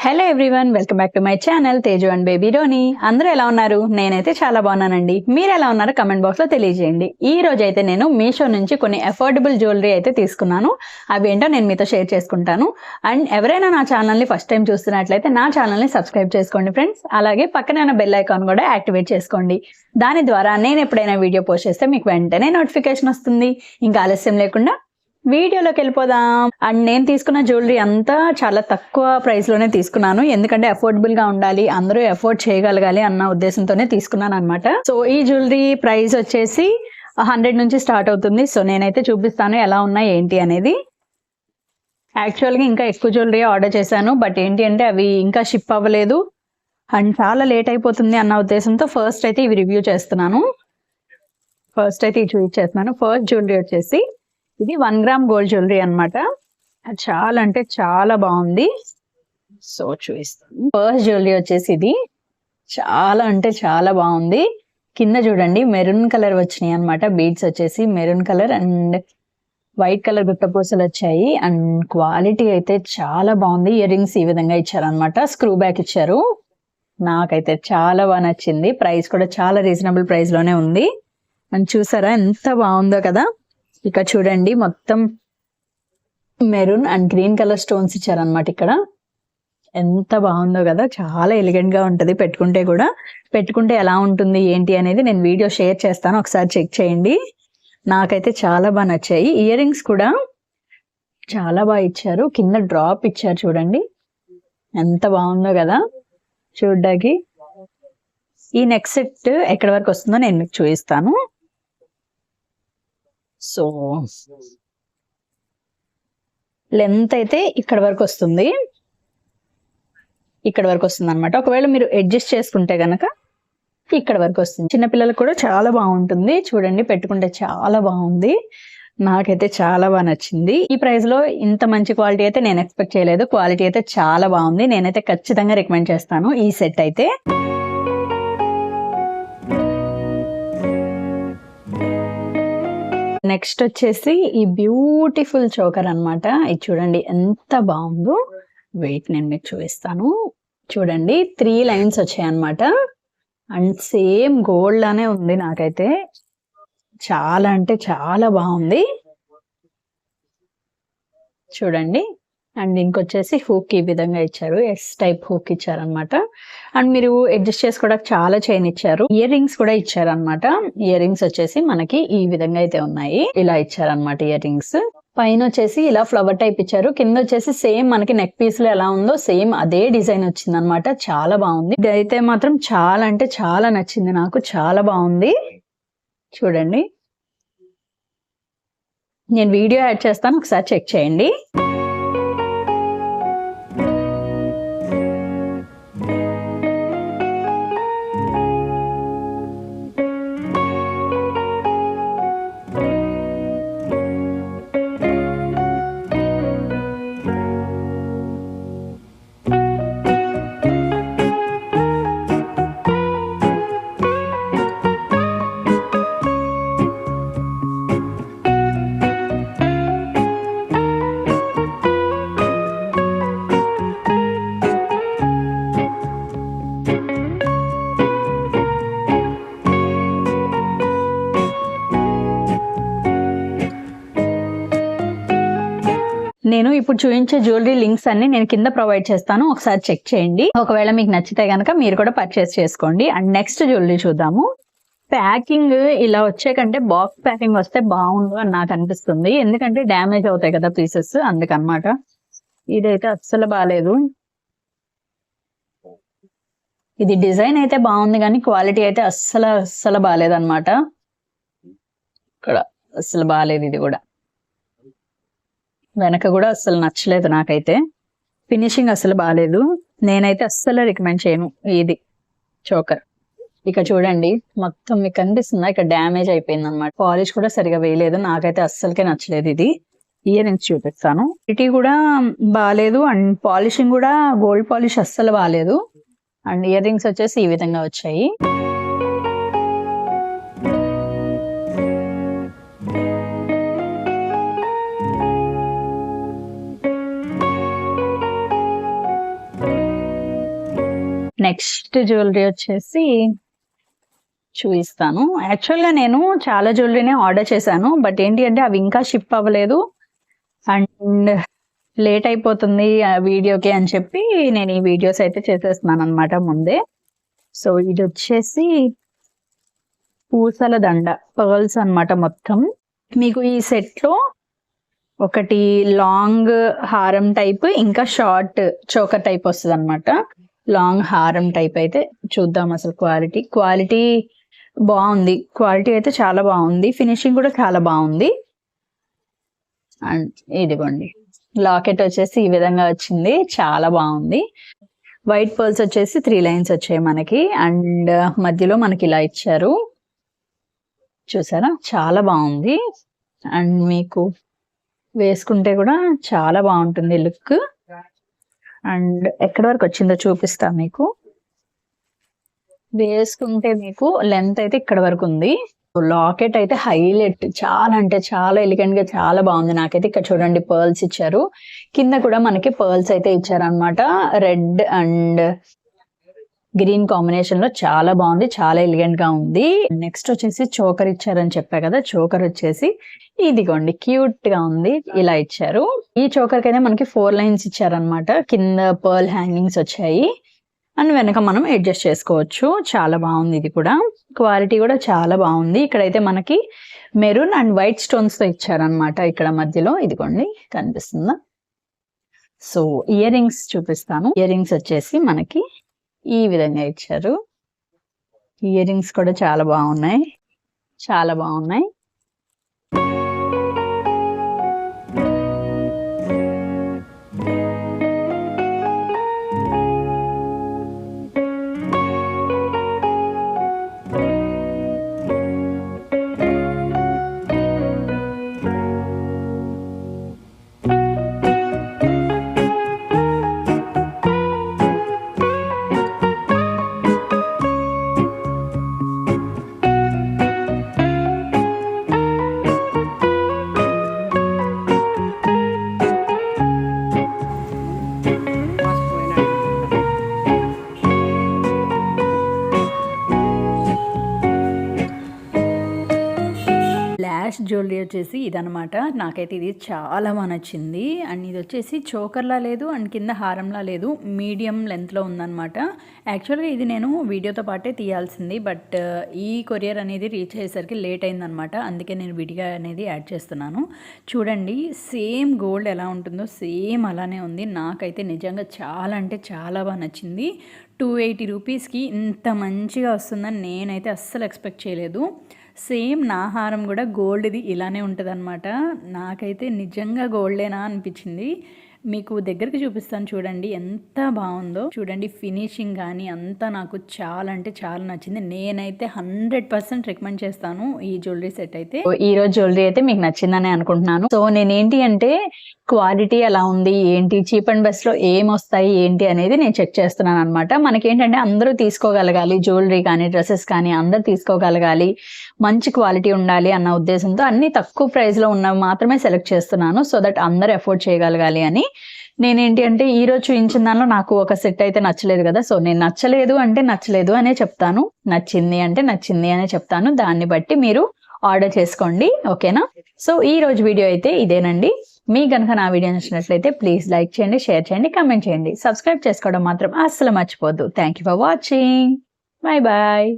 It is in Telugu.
Hello everyone, welcome back to my channel Teju and baby Roni. అందరూ ఎలా ఉన్నారు? నేనైతే చాలా బాగున్నానండి. మీరు ఎలా ఉన్నారో కమెంట్ బాక్స్ లో తెలియజేయండి. ఈ రోజు అయితే నేను మీషో నుంచి కొన్ని అఫోర్డబుల్ జ్యువెలరీ అయితే తీసుకున్నాను. అవి ఏంటో నేను మీతో షేర్ చేసుకుంటాను. అండ్ ఎవరైనా నా ఛానల్ని ఫస్ట్ టైం చూస్తున్నట్లయితే నా ఛానల్ని సబ్స్క్రైబ్ చేసుకోండి ఫ్రెండ్స్. అలాగే పక్కనే ఉన్న బెల్ ఐకాన్ కూడా యాక్టివేట్ చేసుకోండి. దాని ద్వారా నేను ఎప్పుడైనా వీడియో పోస్ట్ చేస్తే మీకు వెంటనే నోటిఫికేషన్ వస్తుంది. ఇంకా ఆలస్యం లేకుండా వీడియోలోకి వెళ్ళిపోదాం. అండ్ నేను తీసుకున్న జ్యువెలరీ అంతా చాలా తక్కువ ప్రైస్ లోనే తీసుకున్నాను, ఎందుకంటే అఫోర్డబుల్ గా ఉండాలి, అందరూ అఫోర్డ్ చేయగలగాలి అన్న ఉద్దేశంతోనే తీసుకున్నాను అనమాట. సో ఈ జ్యువెలరీ ప్రైస్ వచ్చేసి 100 నుంచి స్టార్ట్ అవుతుంది. సో నేనైతే చూపిస్తాను ఎలా ఉన్నాయి ఏంటి అనేది. యాక్చువల్గా ఇంకా ఎక్కువ జ్యువెలరీ ఆర్డర్ చేశాను, బట్ ఏంటి అంటే అవి ఇంకా షిప్ అవ్వలేదు అండ్ చాలా లేట్ అయిపోతుంది అన్న ఉద్దేశంతో ఫస్ట్ అయితే ఇవి రివ్యూ చేస్తున్నాను. ఫస్ట్ అయితే ఇవి చూపించేస్తున్నాను. ఫస్ట్ జ్యువెలరీ వచ్చేసి ఇది 1 గ్రామ్ గోల్డ్ జ్యువెలరీ అనమాట. చాలా అంటే చాలా బాగుంది. సో చూపిస్తాను. ఫస్ట్ జ్యువెలరీ వచ్చేసి ఇది చాలా అంటే చాలా బాగుంది. కింద చూడండి మెరూన్ కలర్ వచ్చినాయి అనమాట. బీడ్స్ వచ్చేసి maroon colour and white colour గుట్టపూసలు వచ్చాయి. అండ్ క్వాలిటీ అయితే చాలా బాగుంది. ఇయర్ రింగ్స్ ఈ విధంగా ఇచ్చారనమాట. స్క్రూ బ్యాక్ ఇచ్చారు. నాకైతే చాలా బాగా నచ్చింది. ప్రైస్ కూడా చాలా రీజనబుల్ ప్రైస్ లోనే ఉంది. అండ్ చూసారా ఎంత బాగుందో కదా. ఇక చూడండి మొత్తం maroon and green colour stones ఇచ్చారనమాట. ఇక్కడ ఎంత బాగుందో కదా. చాలా ఎలిగెంట్ గా ఉంటది. పెట్టుకుంటే ఎలా ఉంటుంది ఏంటి అనేది నేను వీడియో షేర్ చేస్తాను, ఒకసారి చెక్ చేయండి. నాకైతే చాలా బాగా నచ్చాయి. ఇయర్ రింగ్స్ కూడా చాలా బాగా ఇచ్చారు. కింద డ్రాప్ ఇచ్చారు చూడండి, ఎంత బాగుందో కదా చూడ్డానికి. ఈ నెక్ సెట్ ఎక్కడి వరకు వస్తుందో నేను మీకు చూపిస్తాను. సో లెంత్ అయితే ఇక్కడ వరకు వస్తుంది, అనమాట. ఒకవేళ మీరు అడ్జస్ట్ చేసుకుంటే గనక ఇక్కడ వరకు వస్తుంది. చిన్నపిల్లలకు కూడా చాలా బాగుంటుంది. చూడండి పెట్టుకుంటే చాలా బాగుంది. నాకైతే చాలా బాగా నచ్చింది. ఈ ప్రైస్ లో ఇంత మంచి క్వాలిటీ అయితే నేను ఎక్స్పెక్ట్ చేయలేదు. క్వాలిటీ అయితే చాలా బాగుంది. నేనైతే ఖచ్చితంగా రికమెండ్ చేస్తాను ఈ సెట్ అయితే. నెక్స్ట్ వచ్చేసి ఈ బ్యూటిఫుల్ చోకర్ అన్నమాట. ఇది చూడండి ఎంత బాగుందో. వెయిట్ నేను మీకు చూపిస్తాను. చూడండి 3 లైన్స్ వచ్చాయి అన్నమాట. అండ్ సేమ్ గోల్డ్ లానే ఉంది. నాకైతే చాలా అంటే చాలా బాగుంది. చూడండి. అండ్ ఇంకొచ్చేసి హుక్ ఈ విధంగా ఇచ్చారు. ఎస్ టైప్ హుక్ ఇచ్చారనమాట. అండ్ మీరు అడ్జస్ట్ చేసుకోవడానికి చాలా చైన్ ఇచ్చారు. ఇయర్ రింగ్స్ కూడా ఇచ్చారనమాట. ఇయర్ రింగ్స్ వచ్చేసి మనకి ఈ విధంగా అయితే ఉన్నాయి. ఇలా ఇచ్చారనమాట ఇయర్ రింగ్స్. పైన వచ్చేసి ఇలా ఫ్లవర్ టైప్ ఇచ్చారు. కింద వచ్చేసి సేమ్ మనకి నెక్ పీస్ లో ఎలా ఉందో సేమ్ అదే డిజైన్ వచ్చింది అనమాట. చాలా బాగుంది. ఇది అయితే మాత్రం చాలా అంటే చాలా నచ్చింది నాకు. చాలా బాగుంది. చూడండి నేను వీడియో యాడ్ చేస్తాను, ఒకసారి చెక్ చేయండి. నేను ఇప్పుడు చూపించే జ్యువెలరీ లింక్స్ అన్ని నేను కింద ప్రొవైడ్ చేస్తాను, ఒకసారి చెక్ చేయండి. ఒకవేళ మీకు నచ్చితే కనుక మీరు కూడా పర్చేస్ చేసుకోండి. అండ్ నెక్స్ట్ జ్యువెలరీ చూద్దాము. ప్యాకింగ్ ఇలా వచ్చే కంటే బాక్స్ ప్యాకింగ్ వస్తే బాగుండు అని నాకు అనిపిస్తుంది, ఎందుకంటే డ్యామేజ్ అవుతాయి కదా పీసెస్, అందుకన్నమాట. ఇదైతే అస్సలు బాగాలేదు. ఇది డిజైన్ అయితే బాగుంది కానీ క్వాలిటీ అయితే అస్సలు బాగాలేదు అనమాట. ఇక్కడ అస్సలు బాగాలేదు. ఇది కూడా వెనక కూడా అస్సలు నచ్చలేదు నాకైతే. ఫినిషింగ్ అస్సలు బాగాలేదు. నేనైతే అస్సలు రికమెండ్ చేయను ఇది చోకర్. ఇక చూడండి మొత్తం మీకు కనిపిస్తుందా, ఇక్కడ డ్యామేజ్ అయిపోయింది అనమాట. పాలిష్ కూడా సరిగా వేయలేదు. నాకైతే అస్సలకే నచ్చలేదు ఇది. ఇయర్ రింగ్స్ చూపిస్తాను. ఇది కూడా బాగాలేదు అండ్ పాలిషింగ్ కూడా గోల్డ్ పాలిష్ అస్సలు బాగాలేదు. అండ్ ఇయర్ రింగ్స్ వచ్చేసి ఈ విధంగా వచ్చాయి. నెక్స్ట్ జ్యువెలరీ వచ్చేసి చూపిస్తాను. యాక్చువల్గా నేను చాలా జ్యువెలరీనే ఆర్డర్ చేశాను, బట్ ఏంటి అంటే అవి ఇంకా షిప్ అవ్వలేదు అండ్ లేట్ అయిపోతుంది ఆ వీడియోకి అని చెప్పి నేను ఈ వీడియోస్ అయితే చేసేస్తున్నాను అనమాట ముందే. సో ఇది వచ్చేసి పూసల దండ పర్ల్స్ అన్నమాట మొత్తం. మీకు ఈ సెట్ లో ఒకటి లాంగ్ హారం టైప్, ఇంకా షార్ట్ చోకర్ టైప్ వస్తుంది అనమాట. లాంగ్ హారం టైప్ అయితే చూద్దాం. అసలు క్వాలిటీ బాగుంది, క్వాలిటీ అయితే చాలా బాగుంది, ఫినిషింగ్ కూడా చాలా బాగుంది. అండ్ ఇదిగోండి లాకెట్ వచ్చేసి ఈ విధంగా వచ్చింది, చాలా బాగుంది. వైట్ పర్ల్స్ వచ్చేసి 3 లైన్స్ వచ్చాయి మనకి, అండ్ మధ్యలో మనకి ఇలా ఇచ్చారు, చూసారా చాలా బాగుంది. అండ్ మీకు వేసుకుంటే కూడా చాలా బాగుంటుంది లుక్. అండ్ ఎక్కడి వరకు వచ్చిందో చూపిస్తాను మీకు. వేసుకుంటే మీకు లెంత్ అయితే ఇక్కడ వరకు ఉంది. లాకెట్ అయితే హైలైట్, చాలా అంటే చాలా ఎలిగెంట్ గా చాలా బాగుంది. నాకైతే ఇక్కడ చూడండి పర్ల్స్ ఇచ్చారు, కింద కూడా మనకి పర్ల్స్ అయితే ఇచ్చారు అనమాట. రెడ్ అండ్ గ్రీన్ కాంబినేషన్ లో చాలా బాగుంది, చాలా ఎలిగెంట్ గా ఉంది. నెక్స్ట్ వచ్చేసి చోకర్ ఇచ్చారని చెప్పా కదా, చోకర్ వచ్చేసి ఇదిగోండి క్యూట్ గా ఉంది, ఇలా ఇచ్చారు. ఈ చోకర్ కైతే మనకి 4 లైన్స్ ఇచ్చారనమాట, కింద పర్ల్ హ్యాంగింగ్స్ వచ్చాయి అండ్ వెనక మనం అడ్జస్ట్ చేసుకోవచ్చు. చాలా బాగుంది, ఇది కూడా క్వాలిటీ కూడా చాలా బాగుంది. ఇక్కడైతే మనకి మెరూన్ అండ్ వైట్ స్టోన్స్ తో ఇచ్చారనమాట ఇక్కడ మధ్యలో, ఇదిగోండి కనిపిస్తుందా. సో ఇయర్ రింగ్స్ చూపిస్తాను. ఇయర్ రింగ్స్ వచ్చేసి మనకి ఈ విధంగా ఇచ్చారు. ఇయర్ రింగ్స్ కూడా చాలా బాగున్నాయి, చాలా బాగున్నాయి. లాష్ జ్యువెలరీ వచ్చేసి ఇదనమాట. నాకైతే ఇది చాలా బాగా నచ్చింది. అండ్ ఇది వచ్చేసి చోకర్లా లేదు అండ్ కింద హారంలా లేదు, మీడియం లెంత్లో ఉందన్నమాట. యాక్చువల్గా ఇది నేను వీడియోతో పాటే తీయాల్సింది, బట్ ఈ కొరియర్ అనేది రీచ్ అయ్యేసరికి లేట్ అయిందనమాట, అందుకే నేను విడిగా అనేది యాడ్ చేస్తున్నాను. చూడండి సేమ్ గోల్డ్ ఎలా ఉంటుందో సేమ్ అలానే ఉంది. నాకైతే నిజంగా చాలా అంటే చాలా బాగా నచ్చింది. 280 రూపీస్కి ఇంత మంచిగా వస్తుందని నేనైతే అస్సలు ఎక్స్పెక్ట్ చేయలేదు. సేమ్ నా హారం కూడా గోల్డ్ది ఇలానే ఉంటుంది అనమాట. నాకైతే నిజంగా గోల్డేనా అనిపించింది. మీకు దగ్గరికి చూపిస్తాను చూడండి ఎంత బాగుందో. చూడండి ఫినిషింగ్ కానీ అంతా నాకు చాలా అంటే చాలా నచ్చింది. నేనైతే 100% రికమెండ్ చేస్తాను ఈ జ్యువెలరీ సెట్ అయితే. ఈ రోజు జ్యువెలరీ అయితే మీకు నచ్చిందని అనుకుంటున్నాను. సో నేనేంటి అంటే క్వాలిటీ ఎలా ఉంది ఏంటి, చీప్ అండ్ బెస్ట్ లో ఏం వస్తాయి ఏంటి అనేది నేను చెక్ చేస్తున్నాను అనమాట. మనకేంటంటే అందరూ తీసుకోగలగాలి, జ్యువెలరీ కానీ డ్రెస్సెస్ కానీ అందరూ తీసుకోగలగాలి, మంచి క్వాలిటీ ఉండాలి అన్న ఉద్దేశంతో అన్ని తక్కువ ప్రైస్ లో ఉన్నవి మాత్రమే సెలెక్ట్ చేస్తున్నాను, సో దట్ అందరూ ఎఫోర్డ్ చేయగలగాలి అని. నేనేంటి అంటే ఈ రోజు చూపించిన దానిలో నాకు ఒక సెట్ అయితే నచ్చలేదు కదా, సో నేను నచ్చలేదు అంటే నచ్చలేదు అనే చెప్తాను, నచ్చింది అంటే నచ్చింది అనే చెప్తాను. దాన్ని బట్టి మీరు ఆర్డర్ చేసుకోండి, ఓకేనా. సో ఈ రోజు వీడియో అయితే ఇదేనండి. మీకు కనుక నా వీడియో నచ్చినట్లయితే ప్లీజ్ లైక్ చేయండి, షేర్ చేయండి, కామెంట్ చేయండి, సబ్స్క్రైబ్ చేసుకోవడం మాత్రం అస్సలు మర్చిపోద్దు. Thank you for watching. Bye bye.